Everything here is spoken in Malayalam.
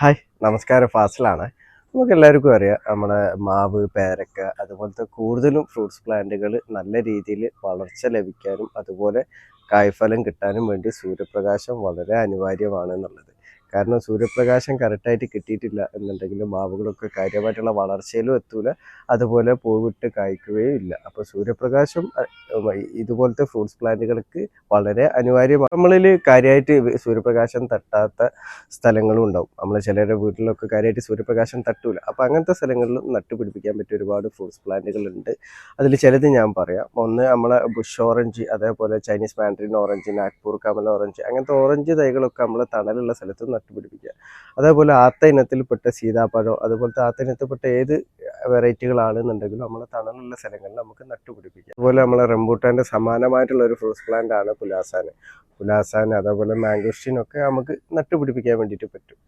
ഹായ് നമസ്കാരം ഫാസിലാണ്. നമുക്ക് എല്ലാവർക്കും അറിയാം നമ്മുടെ മാവ് പേരക്ക അതുപോലത്തെ കൂടുതലും ഫ്രൂട്ട്സ് പ്ലാന്റുകൾ നല്ല രീതിയിൽ വളർച്ച ലഭിക്കാനും അതുപോലെ കായ്ഫലം കിട്ടാനും വേണ്ടി സൂര്യപ്രകാശം വളരെ അനിവാര്യമാണ് എന്നുള്ളത്. കാരണം സൂര്യപ്രകാശം കറക്റ്റായിട്ട് കിട്ടിയിട്ടില്ല എന്നുണ്ടെങ്കിൽ മാവുകളൊക്കെ കാര്യമായിട്ടുള്ള വളർച്ചയിലും എത്തൂല, അതുപോലെ പൂവിട്ട് കായ്ക്കുകയും ഇല്ല. അപ്പോൾ സൂര്യപ്രകാശം ഇതുപോലത്തെ ഫ്രൂട്ട്സ് പ്ലാന്റുകൾക്ക് വളരെ അനിവാര്യമാണ്. നമ്മളിൽ കാര്യമായിട്ട് സൂര്യപ്രകാശം തട്ടാത്ത സ്ഥലങ്ങളും ഉണ്ടാവും. നമ്മൾ ചിലരുടെ വീട്ടിലൊക്കെ കാര്യമായിട്ട് സൂര്യപ്രകാശം തട്ടൂല. അപ്പോൾ അങ്ങനത്തെ സ്ഥലങ്ങളിലും നട്ടുപിടിപ്പിക്കാൻ പറ്റിയ ഒരുപാട് ഫ്രൂട്ട്സ് പ്ലാന്റുകളുണ്ട്. അതിൽ ചിലത് ഞാൻ പറയാം. ഒന്ന് നമ്മളെ ബുഷ് ഓറഞ്ച്, അതേപോലെ Chinese Mandarin orange, Nagpur Kamala orange, അങ്ങനത്തെ ഓറഞ്ച് തൈകളൊക്കെ നമ്മൾ തണലുള്ള സ്ഥലത്ത് നട്ടുപിടിപ്പിക്കുക. അതേപോലെ ആത്ത ഇനത്തിൽപ്പെട്ട സീതാപ്പഴം, അതുപോലത്തെ ആത്ത ഇനത്തിൽപ്പെട്ട ഏത് വെറൈറ്റികളാണെന്നുണ്ടെങ്കിലും നമ്മൾ തണലുള്ള സ്ഥലങ്ങളിൽ നമുക്ക് നട്ടുപിടിപ്പിക്കാം. അതുപോലെ നമ്മളെ റംബൂട്ടാൻ്റെ സമാനമായിട്ടുള്ള ഒരു ഫ്രൂട്ട്സ് പ്ലാന്റ് ആണ് പുലാസാൻ. അതേപോലെ മാംഗോസ്റ്റീനൊക്കെ നമുക്ക് നട്ടുപിടിപ്പിക്കാൻ വേണ്ടിയിട്ട് പറ്റും.